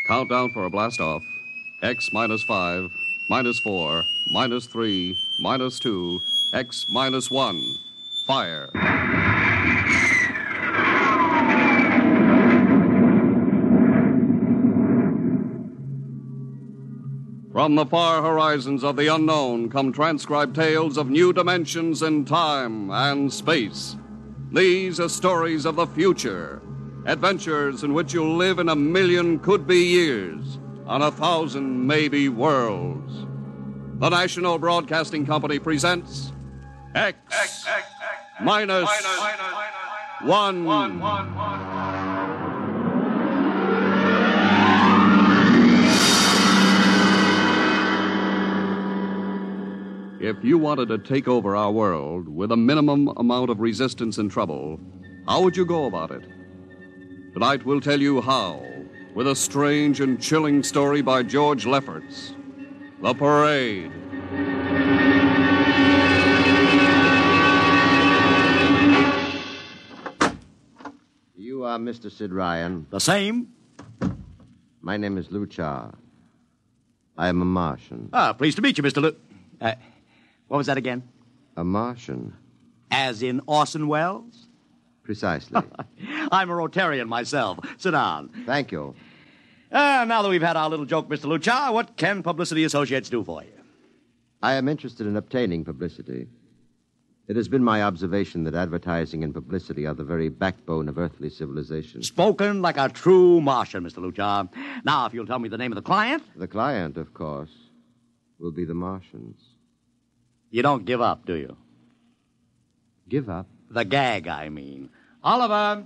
Countdown for a blast off. X minus 5, minus 4, minus 3, minus 2, X minus 1. Fire. From the far horizons of the unknown come transcribed tales of new dimensions in time and space. These are stories of the future, adventures in which you'll live in 1,000,000 could-be years on 1,000 maybe worlds. The National Broadcasting Company presents X minus 1. If you wanted to take over our world with a minimum amount of resistance and trouble, how would you go about it? Tonight we'll tell you how, with a strange and chilling story by George Lefferts. The Parade. You are Mr. Sid Ryan. The same. My name is Luchar. I am a Martian. Pleased to meet you, Mr. What was that again? A Martian? As in Orson Welles? Precisely. I'm a Rotarian myself. Sit down. Thank you. Now that we've had our little joke, Mr. Luchar, what can Publicity Associates do for you? I am interested in obtaining publicity. It has been my observation that advertising and publicity are the very backbone of earthly civilization. Spoken like a true Martian, Mr. Luchar. Now, if you'll tell me the name of the client. The client, of course, will be the Martians. You don't give up, do you? Give up? The gag, I mean. Oliver.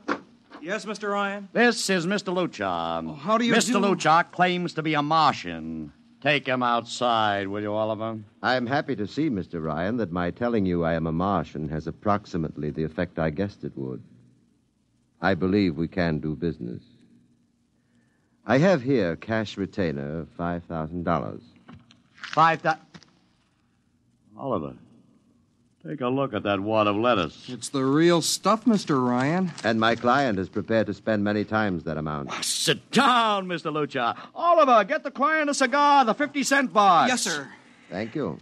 Yes, Mr. Ryan? This is Mr. Luchar. Oh, how do you Mr. do? Luchar claims to be a Martian. Take him outside, will you, Oliver? I am happy to see, Mr. Ryan, that my telling you I am a Martian has approximately the effect I guessed it would. I believe we can do business. I have here cash retainer of $5,000. Oliver, take a look at that wad of lettuce. It's the real stuff, Mr. Ryan. And my client is prepared to spend many times that amount. Sit down, Mr. Luchar. Oliver, get the client a cigar, the 50-cent box. Yes, sir. Thank you.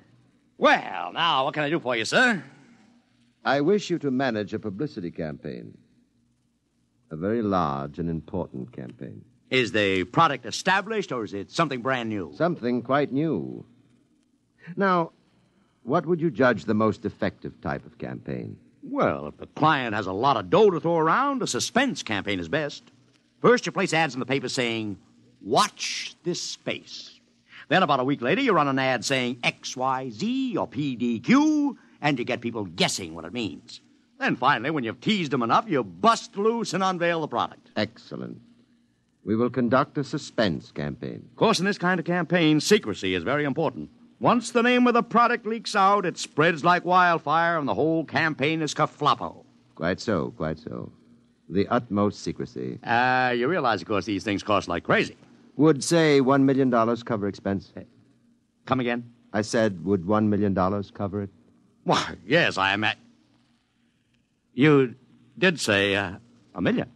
Well, now, what can I do for you, sir? I wish you to manage a publicity campaign. A very large and important campaign. Is the product established, or is it something brand new? Something quite new. Now, what would you judge the most effective type of campaign? Well, if the client has a lot of dough to throw around, a suspense campaign is best. First, you place ads in the paper saying, "Watch this space." Then, about a week later, you run an ad saying XYZ or PDQ, and you get people guessing what it means. Then, finally, when you've teased them enough, you bust loose and unveil the product. Excellent. We will conduct a suspense campaign. Of course, in this kind of campaign, secrecy is very important. Once the name of the product leaks out, it spreads like wildfire, and the whole campaign is kerfloppo. Quite so, quite so. The utmost secrecy. You realize, of course, these things cost like crazy. Would, say, $1 million cover expense? Come again? I said, would $1 million cover it? Why, yes, I am at... You did say $1 million.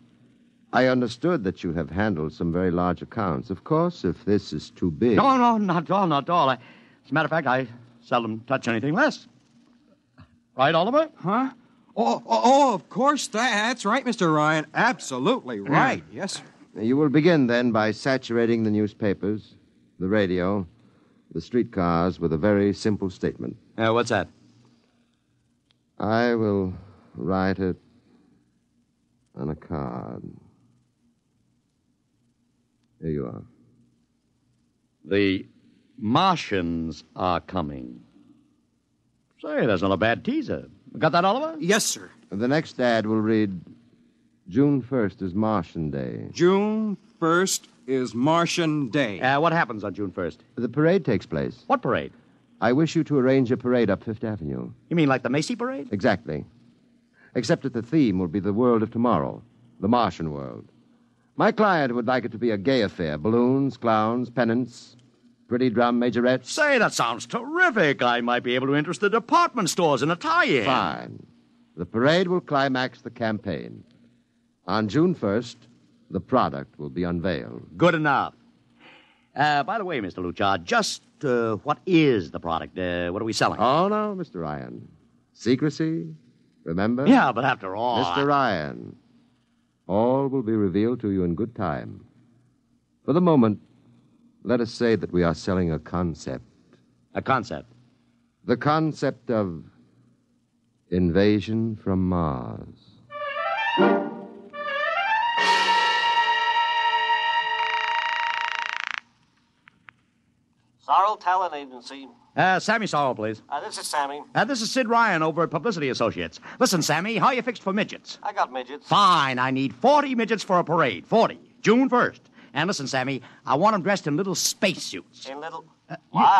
I understood that you have handled some very large accounts. Of course, if this is too big... No, not at all, not at all. As a matter of fact, I seldom touch anything less. Right, Oliver? Huh? Oh, of course. That's right, Mr. Ryan. Absolutely right. Yes, sir. You will begin, then, by saturating the newspapers, the radio, the streetcars with a very simple statement. What's that? I will write it on a card. Here you are. The Martians are coming. Say, that's not a bad teaser. Got that, Oliver? Yes, sir. The next ad will read, June 1st is Martian Day. June 1st is Martian Day. What happens on June 1st? The parade takes place. What parade? I wish you to arrange a parade up Fifth Avenue. You mean like the Macy Parade? Exactly. Except that the theme will be the world of tomorrow, the Martian world. My client would like it to be a gay affair. Balloons, clowns, pennants, pretty drum majorettes. Say, that sounds terrific. I might be able to interest the department stores in a tie-in. Fine. The parade will climax the campaign. On June 1st, the product will be unveiled. Good enough. By the way, Mr. Luchar, just what is the product? What are we selling? Oh, no, Mr. Ryan. Secrecy, remember? Yeah, but after all... Mr. Ryan, all will be revealed to you in good time. For the moment, let us say that we are selling a concept. A concept? The concept of invasion from Mars. Sorrel Talent Agency. Sammy Sorrell, please. This is Sammy. This is Sid Ryan over at Publicity Associates. Listen, Sammy, how you fixed for midgets? I got midgets. Fine, I need 40 midgets for a parade. 40. June 1st. And listen, Sammy, I want them dressed in little spacesuits. In little...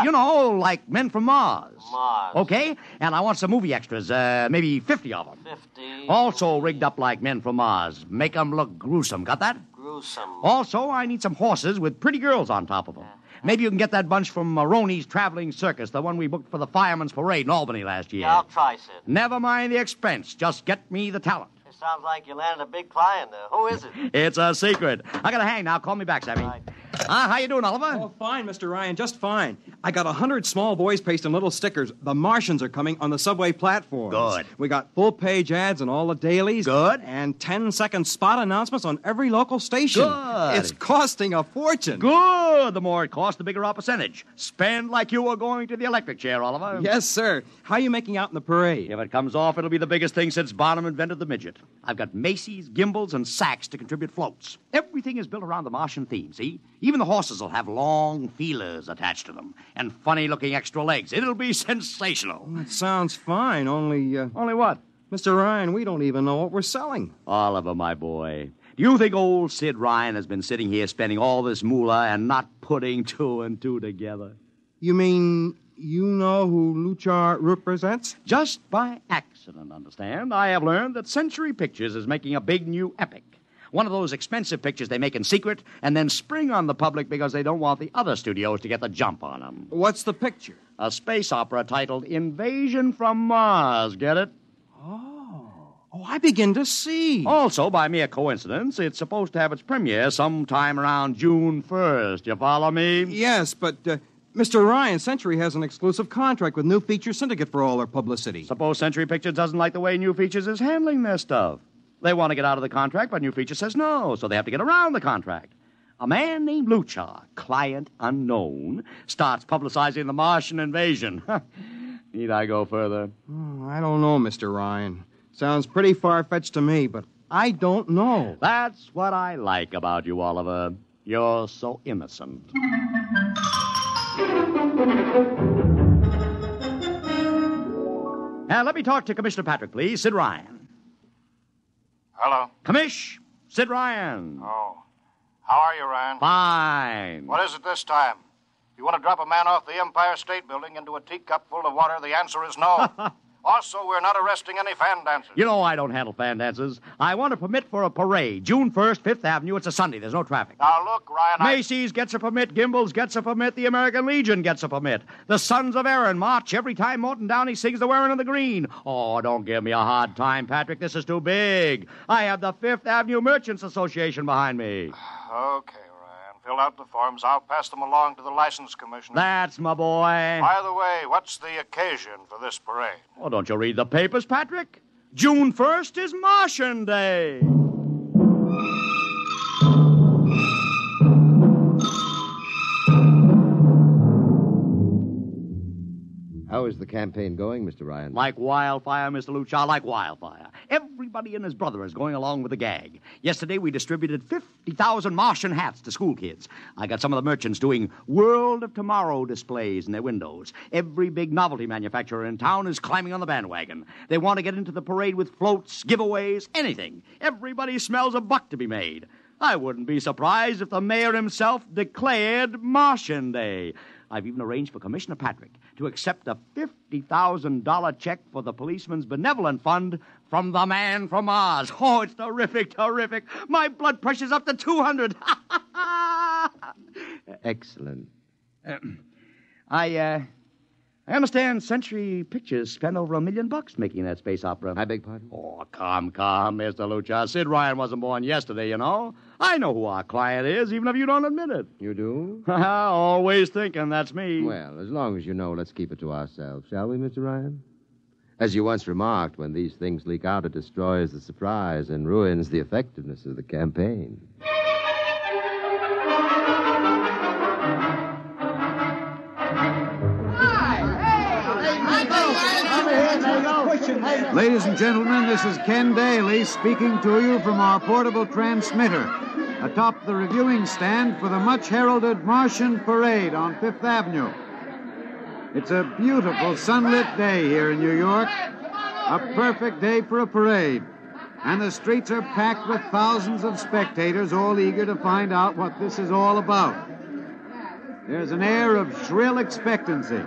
You know, like men from Mars. Mars. Okay? And I want some movie extras, maybe 50 of them. 50. Also rigged up like men from Mars. Make them look gruesome. Got that? Gruesome. Also, I need some horses with pretty girls on top of them. Maybe you can get that bunch from Maroney's Traveling Circus, the one we booked for the Fireman's Parade in Albany last year. Yeah, I'll try, Sid. Never mind the expense. Just get me the talent. It sounds like you landed a big client there. Who is it? It's a secret. I gotta hang now. Call me back, Sammy. Right. How you doing, Oliver? Oh, fine, Mr. Ryan, just fine. I got 100 small boys pasting little stickers. The Martians are coming on the subway platforms. Good. We got full-page ads in all the dailies. Good. And 10-second spot announcements on every local station. Good. It's costing a fortune. Good. The more it costs, the bigger our percentage. Spend like you were going to the electric chair, Oliver. Yes, sir. How you making out in the parade? If it comes off, it'll be the biggest thing since Barnum invented the midget. I've got Macy's, Gimbals, and Saks to contribute floats. Everything is built around the Martian theme, see? Even the horses will have long feelers attached to them and funny-looking extra legs. It'll be sensational. That sounds fine, only... Only what? Mr. Ryan, we don't even know what we're selling. Oliver, my boy, do you think old Sid Ryan has been sitting here spending all this moolah and not putting two and two together? You mean you know who Luchar represents? Just by accident, understand? I have learned that Century Pictures is making a big new epic. One of those expensive pictures they make in secret and then spring on the public because they don't want the other studios to get the jump on them. What's the picture? A space opera titled Invasion from Mars. Get it? Oh, I begin to see. Also, by mere coincidence, it's supposed to have its premiere sometime around June 1st. You follow me? Yes, but Mr. Ryan, Century has an exclusive contract with New Feature Syndicate for all their publicity. Suppose Century Pictures doesn't like the way New Features is handling their stuff. They want to get out of the contract, but New Feature says no, so they have to get around the contract. A man named Luchar, client unknown, starts publicizing the Martian invasion. Need I go further? Oh, I don't know, Mr. Ryan. Sounds pretty far-fetched to me, but I don't know. That's what I like about you, Oliver. You're so innocent. Now, let me talk to Commissioner Patrick, please. Sid Ryan. Hello. Commish, Sid Ryan. Oh. How are you, Ryan? Fine. What is it this time? You want to drop a man off the Empire State Building into a teacup full of water? The answer is no. Also, we're not arresting any fan dancers. You know I don't handle fan dances. I want a permit for a parade. June 1st, 5th Avenue. It's a Sunday. There's no traffic. Now, look, Ryan, Macy's gets a permit. Gimbals gets a permit. The American Legion gets a permit. The Sons of Erin march every time Morton Downey sings the Wearing of the Green. Oh, don't give me a hard time, Patrick. This is too big. I have the 5th Avenue Merchants Association behind me. Okay, Ryan. Fill out the forms. I'll pass them along to the license commissioner. That's my boy. By the way, what's the occasion for this parade? Oh, don't you read the papers, Patrick? June 1st is Martian Day. How is the campaign going, Mr. Ryan? Like wildfire, Mr. Luchar, like wildfire. Everybody and his brother is going along with the gag. Yesterday, we distributed 50,000 Martian hats to school kids. I got some of the merchants doing World of Tomorrow displays in their windows. Every big novelty manufacturer in town is climbing on the bandwagon. They want to get into the parade with floats, giveaways, anything. Everybody smells a buck to be made. I wouldn't be surprised if the mayor himself declared Martian Day. I've even arranged for Commissioner Patrick to accept a $50,000 check for the Policeman's Benevolent Fund from the man from Mars. Oh, it's terrific, terrific. My blood pressure's up to 200. Excellent. I I understand Century Pictures spent over $1 million making that space opera. I beg pardon? Oh, come, Mr. Lucha. Sid Ryan wasn't born yesterday, you know. I know who our client is, even if you don't admit it. You do? Always thinking that's me. Well, as long as you know, let's keep it to ourselves, shall we, Mr. Ryan? As you once remarked, when these things leak out, it destroys the surprise and ruins the effectiveness of the campaign. Ladies and gentlemen, this is Ken Daly speaking to you from our portable transmitter atop the reviewing stand for the much-heralded Martian Parade on Fifth Avenue. It's a beautiful sunlit day here in New York, a perfect day for a parade, and the streets are packed with thousands of spectators all eager to find out what this is all about. There's an air of shrill expectancy.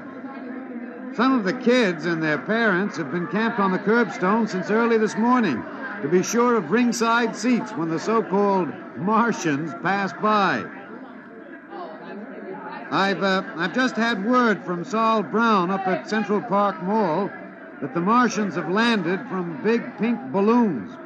Some of the kids and their parents have been camped on the curbstone since early this morning to be sure of ringside seats when the so-called Martians pass by. I've just had word from Saul Brown up at Central Park Mall that the Martians have landed from big pink balloons.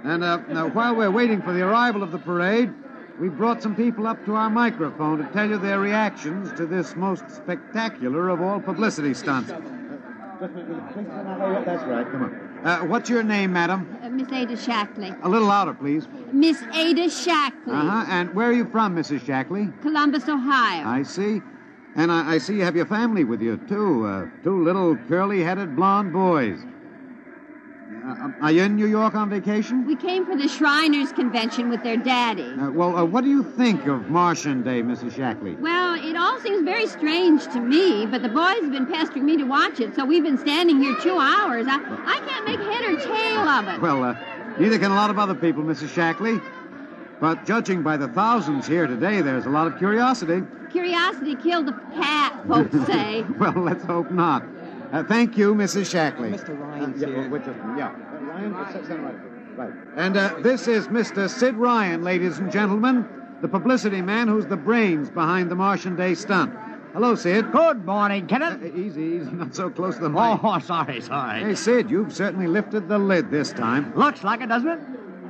And now, while we're waiting for the arrival of the parade, we brought some people up to our microphone to tell you their reactions to this most spectacular of all publicity stunts. That's right, come on. What's your name, madam? Miss Ada Shackley. A little louder, please. Miss Ada Shackley. Uh-huh. And where are you from, Mrs. Shackley? Columbus, Ohio. I see. And I see you have your family with you, too. Two little curly-headed blonde boys. Are you in New York on vacation? We came for the Shriners Convention with their daddy. What do you think of Martian Day, Mrs. Shackley? Well, it all seems very strange to me, but the boys have been pestering me to watch it, so we've been standing here 2 hours. I can't make head or tail of it. Well, neither can a lot of other people, Mrs. Shackley. But judging by the thousands here today, there's a lot of curiosity. Curiosity killed the cat, folks say. Well, let's hope not. Thank you, Mrs. Shackley. Mr. Ryan's here. Ryan, right. And this is Mr. Sid Ryan, ladies and gentlemen, the publicity man who's the brains behind the Martian Day stunt. Hello, Sid. Good morning, Kenneth. Easy, not so close to the mic. Oh, sorry. Hey, Sid, you've certainly lifted the lid this time. Looks like it, doesn't it?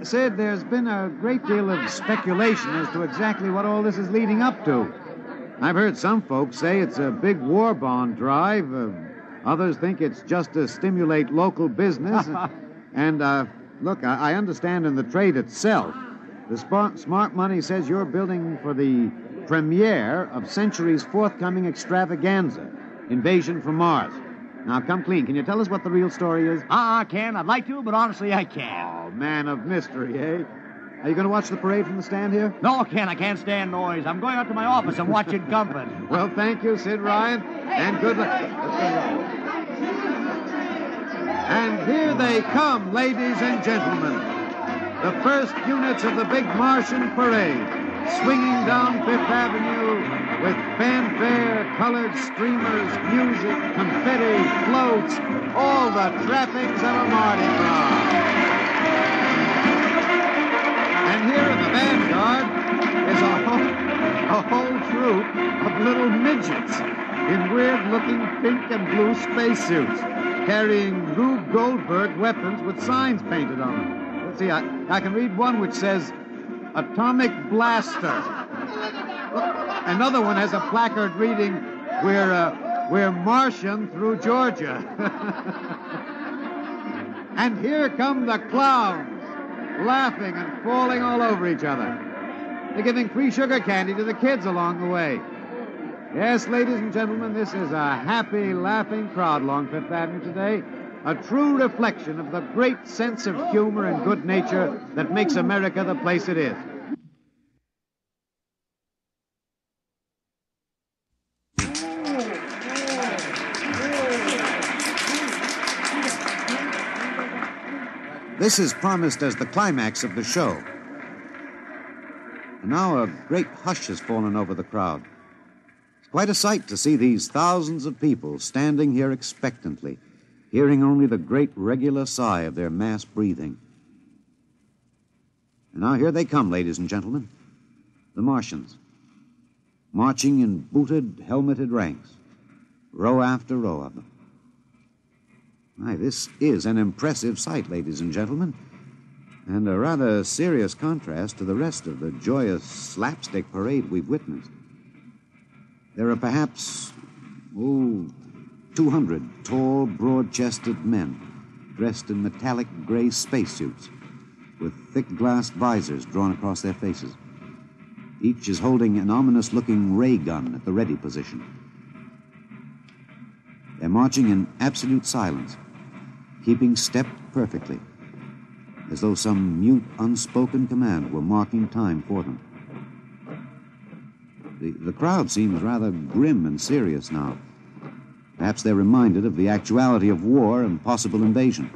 Sid, there's been a great deal of speculation as to exactly what all this is leading up to. I've heard some folks say it's a big war bond drive. Others think it's just to stimulate local business. And, look, I understand in the trade itself, the smart money says you're building for the premiere of Century's forthcoming extravaganza, Invasion from Mars. Now, come clean. Can you tell us what the real story is? Ken. I'd like to, but honestly, I can't. Oh, man of mystery, eh? Are you going to watch the parade from the stand here? No, Ken, I can't stand noise. I'm going out to my office and watch in comfort. Well, thank you, Sid Ryan, and good luck. And here they come, ladies and gentlemen. The first units of the big Martian parade, swinging down Fifth Avenue with fanfare, colored streamers, music, confetti, floats, all the trappings of a Mardi Gras. And here in the vanguard is a whole troop of little midgets in weird-looking pink and blue spacesuits, carrying Rube Goldberg weapons with signs painted on them. Let's see, I can read one which says, Atomic Blaster. Another one has a placard reading, We're Martian through Georgia. And here come the clowns, laughing and falling all over each other. They're giving free sugar candy to the kids along the way. Yes, ladies and gentlemen, this is a happy, laughing crowd along Fifth Avenue today. A true reflection of the great sense of humor and good nature that makes America the place it is. This is promised as the climax of the show. And now a great hush has fallen over the crowd. It's quite a sight to see these thousands of people standing here expectantly, hearing only the great regular sigh of their mass breathing. And now here they come, ladies and gentlemen, the Martians, marching in booted, helmeted ranks, row after row of them. My, this is an impressive sight, ladies and gentlemen, and a rather serious contrast to the rest of the joyous slapstick parade we've witnessed. There are perhaps, 200 tall, broad-chested men dressed in metallic gray spacesuits with thick glass visors drawn across their faces. Each is holding an ominous-looking ray gun at the ready position. They're marching in absolute silence, keeping step perfectly, as though some mute, unspoken command were marking time for them. The crowd seems rather grim and serious now. Perhaps they're reminded of the actuality of war and possible invasion.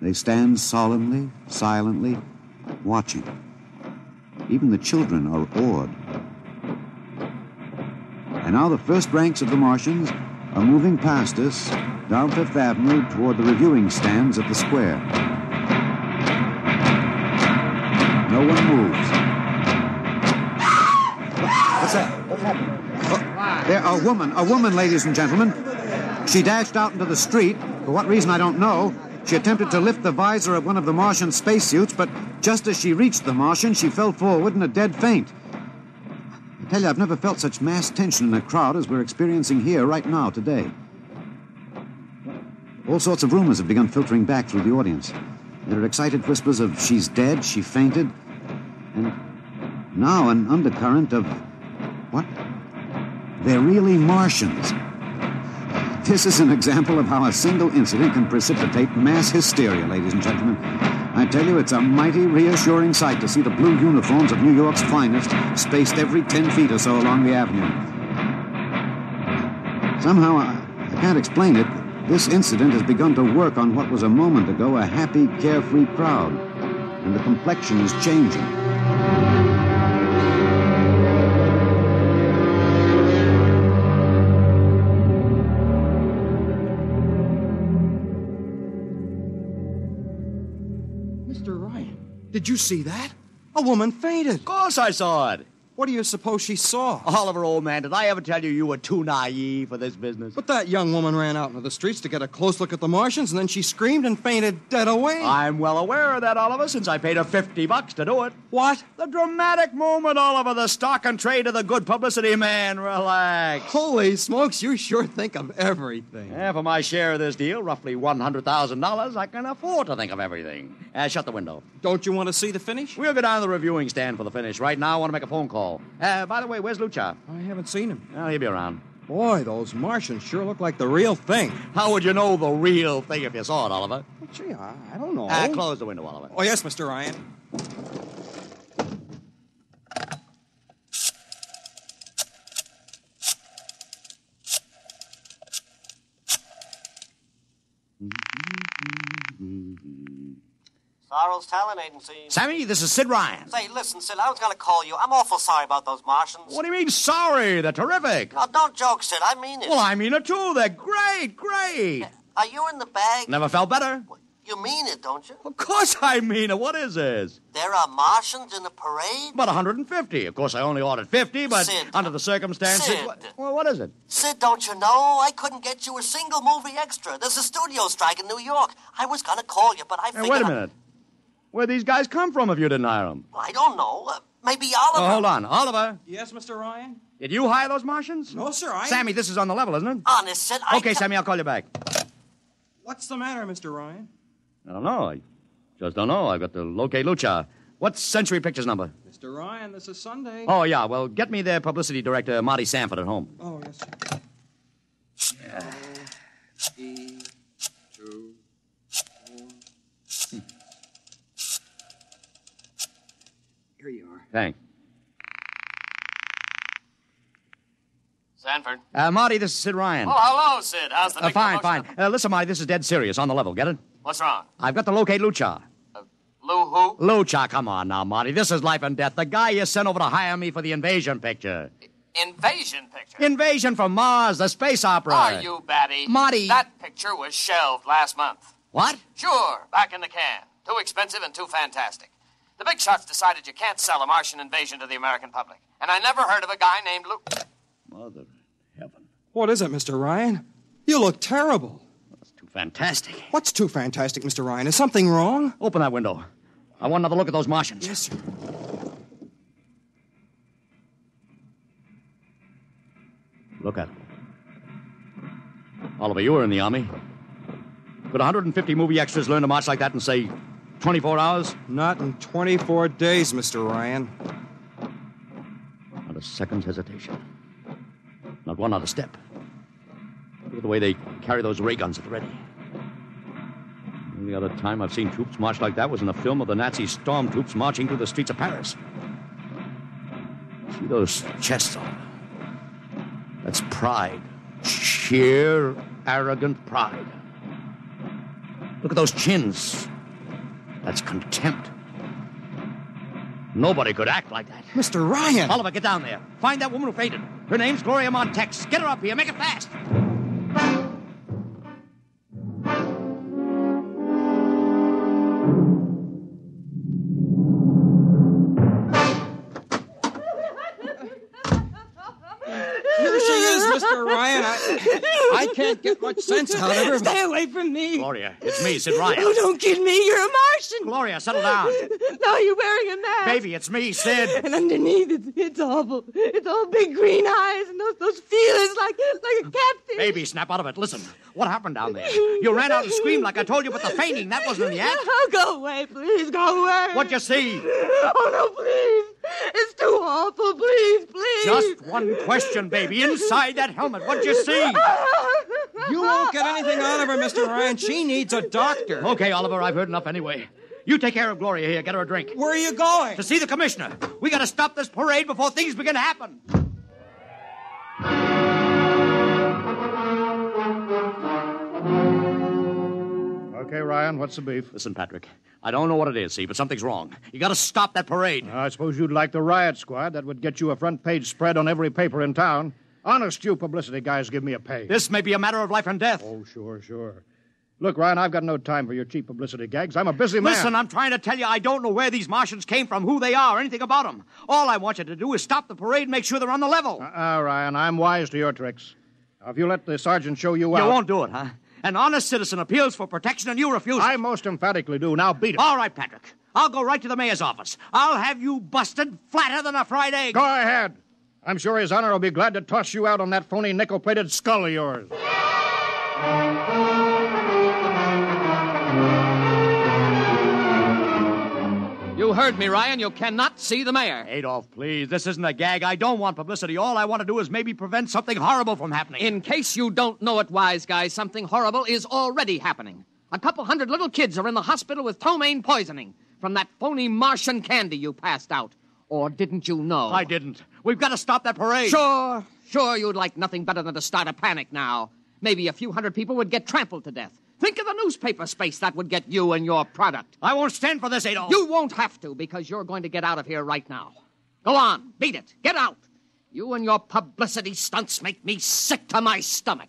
They stand solemnly, silently, watching. Even the children are awed. And now the first ranks of the Martians are moving past us down Fifth Avenue toward the reviewing stands at the square. No one moves. What's that? What's happening? There, a woman, ladies and gentlemen. She dashed out into the street. For what reason, I don't know. She attempted to lift the visor of one of the Martian spacesuits, but just as she reached the Martian, she fell forward in a dead faint. I tell you, I've never felt such mass tension in a crowd as we're experiencing here right now, today. All sorts of rumors have begun filtering back through the audience. There are excited whispers of she's dead, she fainted, and now an undercurrent of, what? They're really Martians. This is an example of how a single incident can precipitate mass hysteria, ladies and gentlemen. I tell you, it's a mighty reassuring sight to see the blue uniforms of New York's finest spaced every 10 feet or so along the avenue. Somehow, I can't explain it. This incident has begun to work on what was a moment ago a happy, carefree crowd, and the complexion is changing. Mr. Ryan, did you see that? A woman fainted. Of course I saw it. What do you suppose she saw? Oliver, old man, did I ever tell you were too naive for this business? But that young woman ran out into the streets to get a close look at the Martians, and then she screamed and fainted dead away. I'm well aware of that, Oliver, since I paid her $50 to do it. What? The dramatic moment, Oliver, the stock and trade of the good publicity, man. Relax. Holy smokes, you sure think of everything. Yeah, for my share of this deal, roughly $100,000, I can afford to think of everything. Shut the window. Don't you want to see the finish? We'll go down to the reviewing stand for the finish. Right now, I want to make a phone call. By the way, where's Lucha? I haven't seen him. Well, he'll be around. Boy, those Martians sure look like the real thing. How would you know the real thing if you saw it, Oliver? Well, gee, I don't know. Close the window, Oliver. Oh, yes, Mr. Ryan. Sorrel's Talent Agency. Sammy, this is Sid Ryan. Say, listen, Sid, I was going to call you. I'm awful sorry about those Martians. What do you mean, sorry? They're terrific. No, don't joke, Sid. I mean it. Well, I mean it, too. They're great, great. Are you in the bag? Never felt better. You mean it, don't you? Of course I mean it. What is this? There are Martians in the parade? About 150. Of course, I only ordered 50, but Sid. under the circumstances... Sid. Well, what is it? Sid, don't you know? I couldn't get you a single movie extra. There's a studio strike in New York. I was going to call you, but I figured... Wait a minute. Where'd these guys come from if you didn't hire them? I don't know. Maybe Oliver... Oh, hold on. Oliver, Yes, Mr. Ryan? did you hire those Martians? No, sir, Sammy, this is on the level, isn't it? Honest, Sid, Okay, Sammy, I'll call you back. What's the matter, Mr. Ryan? I don't know. I just don't know. I've got to locate Lucha. What's Century Pictures number? Mr. Ryan, this is Sunday. Oh, yeah. Well, get me their publicity director, Marty Sanford, at home. Oh, yes, sir. 3, 2, 4. Here you are. Thanks. Sanford. Marty, this is Sid Ryan. Oh, hello, Sid. How's the big Fine, promotion? fine. Listen, Marty, this is dead serious. On the level. Get it? What's wrong? I've got to locate Lucha. Lou who? Lucha, come on now, Marty. This is life and death. The guy you sent over to hire me for the invasion picture. Invasion picture? Invasion from Mars, the space opera. Are you batty? Marty. That picture was shelved last month. What? Sure, back in the can. Too expensive and too fantastic. The big shots decided you can't sell a Martian invasion to the American public. And I never heard of a guy named Lou... Mother heaven. What is it, Mr. Ryan? You look terrible. That's too fantastic. What's too fantastic, Mr. Ryan? Is something wrong? Open that window. I want another look at those Martians. Yes, sir. Look at them. Oliver, you were in the Army. Could 150 movie extras learn to march like that in, say, 24 hours? Not in 24 days, Mr. Ryan. Not a second's hesitation. Not one other step. Look at the way they carry those ray guns at the ready. The only other time I've seen troops march like that was in a film of the Nazi stormtroops marching through the streets of Paris. See those chests on them? That's pride. Sheer, arrogant pride. Look at those chins. That's contempt. Nobody could act like that. Mr. Ryan! Oliver, get down there. Find that woman who fainted. Her name's Gloria Montex. Get her up here. Make it fast. Here she is, Mr. Ryan. I can't get much sense out of her. Stay away from me. Gloria, it's me, Sid Ryan. Oh, don't kid me. You're a Martian. Gloria, settle down. No, you're wearing a mask. Baby, it's me, Sid. And underneath, it's awful. It's all big green eyes and those feelers like a catfish. Baby, snap out of it. Listen, what happened down there? You ran out and screamed like I told you, but the fainting, that wasn't in the act. Oh, go away, please. Go away. What'd you see? Oh, no, please. It's too awful. Please, please. Just one question, baby. Inside that helmet, what'd you see? You won't get anything out of her, Mr. Ryan. She needs a doctor. Okay, Oliver, I've heard enough anyway. You take care of Gloria here. Get her a drink. Where are you going? To see the commissioner. We gotta stop this parade before things begin to happen. Okay, Ryan, what's the beef? Listen, Patrick, I don't know what it is, see, but something's wrong. You gotta stop that parade. I suppose you'd like the riot squad. That would get you a front-page spread on every paper in town. Honest, you publicity guys give me a pay. This may be a matter of life and death. Oh, sure. Look, Ryan, I've got no time for your cheap publicity gags. I'm a busy man. Listen, I'm trying to tell you I don't know where these Martians came from, who they are, anything about them. All I want you to do is stop the parade and make sure they're on the level. Ryan, I'm wise to your tricks. Now, if you let the sergeant show you out... You won't do it, huh? An honest citizen appeals for protection and you refuse it. I most emphatically do. Now beat it. All right, Patrick. I'll go right to the mayor's office. I'll have you busted flatter than a fried egg. Go ahead. I'm sure His Honor will be glad to toss you out on that phony nickel-plated skull of yours. You heard me, Ryan. You cannot see the mayor. Adolf, please. This isn't a gag. I don't want publicity. All I want to do is maybe prevent something horrible from happening. In case you don't know it, wise guy, something horrible is already happening. A couple hundred little kids are in the hospital with ptomaine poisoning from that phony Martian candy you passed out. Or didn't you know? I didn't. We've got to stop that parade. Sure you'd like nothing better than to start a panic now. Maybe a few hundred people would get trampled to death. Think of the newspaper space that would get you and your product. I won't stand for this, Adolf. You won't have to, because you're going to get out of here right now. Go on, beat it. Get out. You and your publicity stunts make me sick to my stomach.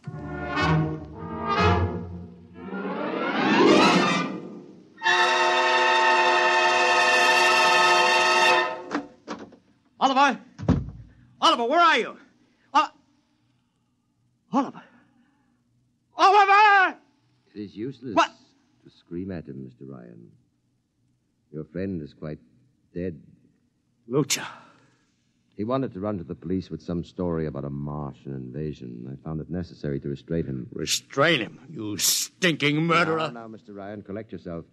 Oliver! Oliver, where are you? Oliver! Oliver! It is useless What? to scream at him, Mr. Ryan. Your friend is quite dead. Lucha. He wanted to run to the police with some story about a Martian invasion. I found it necessary to restrain him. Restrain him, you stinking murderer. Now, Mr. Ryan, collect yourself.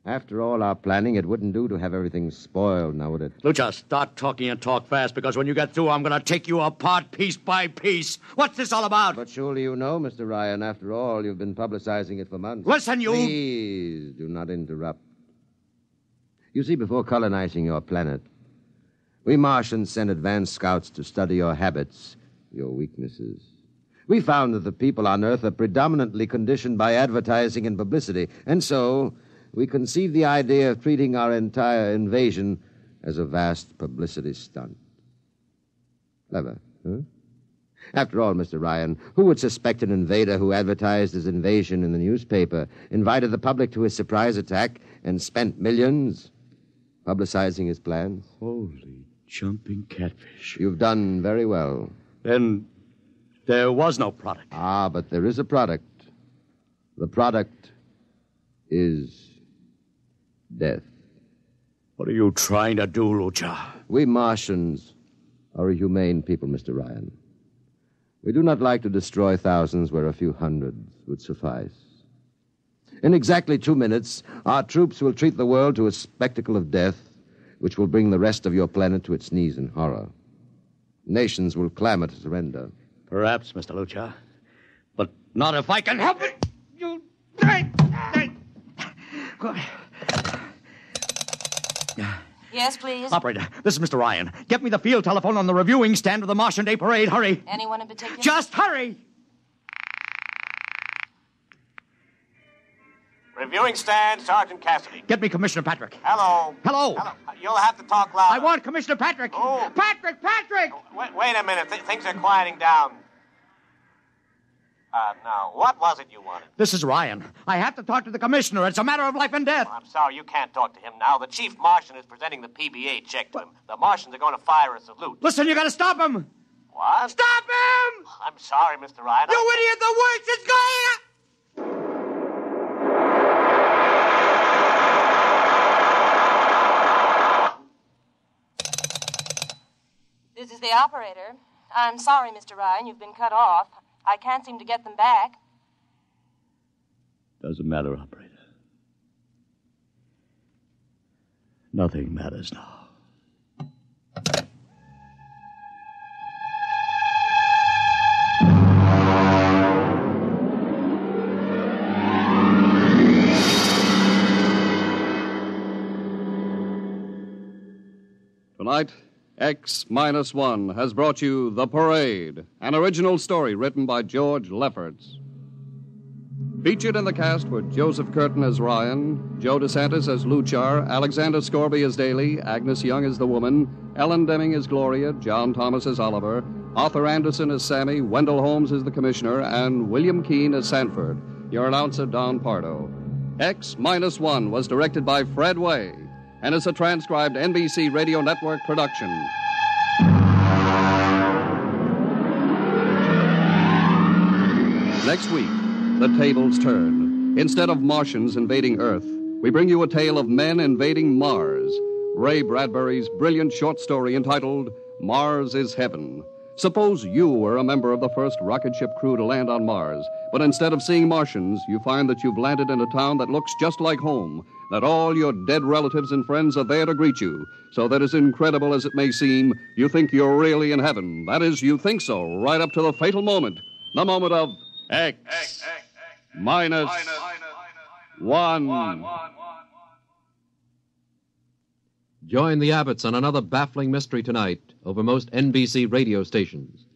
After all our planning, it wouldn't do to have everything spoiled, now would it? Lucha, start talking and talk fast, because when you get through, I'm going to take you apart piece by piece. What's this all about? But surely you know, Mr. Ryan. After all, you've been publicizing it for months. Listen, you... Please, do not interrupt. You see, before colonizing your planet, we Martians sent advanced scouts to study your habits, your weaknesses. We found that the people on Earth are predominantly conditioned by advertising and publicity, and so we conceived the idea of treating our entire invasion as a vast publicity stunt. Clever, huh? After all, Mr. Ryan, who would suspect an invader who advertised his invasion in the newspaper, invited the public to his surprise attack, and spent millions publicizing his plans? Holy jumping catfish. You've done very well. Then There was no product. Ah, but there is a product. The product is death. What are you trying to do, Lucha? We Martians are a humane people, Mr. Ryan. We do not like to destroy thousands where a few hundreds would suffice. In exactly 2 minutes, our troops will treat the world to a spectacle of death, which will bring the rest of your planet to its knees in horror. Nations will clamor to surrender. Perhaps, Mr. Lucha. But not if I can help it. You... Yes, please. Operator, this is Mr. Ryan. Get me the field telephone on the reviewing stand of the Martian Day Parade. Hurry. Anyone in particular? Just hurry. Reviewing stand, Sergeant Cassidy. Get me Commissioner Patrick. Hello. Hello. You'll have to talk louder. I want Commissioner Patrick. Oh. Patrick! Wait a minute. Things are quieting down. Now, what was it you wanted? This is Ryan. I have to talk to the commissioner. It's a matter of life and death. I'm sorry, you can't talk to him now. The chief Martian is presenting the PBA check to him. The Martians are going to fire a salute. Listen, you got to stop him. What? Stop him! I'm sorry, Mr. Ryan. You idiot! The worst is going on! This is the operator. I'm sorry, Mr. Ryan. You've been cut off. I can't seem to get them back. Doesn't matter, operator. Nothing matters now. Tonight, X-1 has brought you The Parade, an original story written by George Lefferts. Featured in the cast were Joseph Curtin as Ryan, Joe DeSantis as Luchar, Alexander Scorby as Daly, Agnes Young as the woman, Ellen Deming as Gloria, John Thomas as Oliver, Arthur Anderson as Sammy, Wendell Holmes as the Commissioner, and William Keene as Sanford. Your announcer, Don Pardo. X-1 was directed by Fred Way and is a transcribed NBC Radio Network production. Next week, the tables turn. Instead of Martians invading Earth, we bring you a tale of men invading Mars. Ray Bradbury's brilliant short story entitled Mars is Heaven. Suppose you were a member of the first rocket ship crew to land on Mars, but instead of seeing Martians, you find that you've landed in a town that looks just like home, that all your dead relatives and friends are there to greet you, so that as incredible as it may seem, you think you're really in heaven. That is, you think so, right up to the fatal moment, the moment of X-1. Join the Abbotts on another baffling mystery tonight over most NBC radio stations.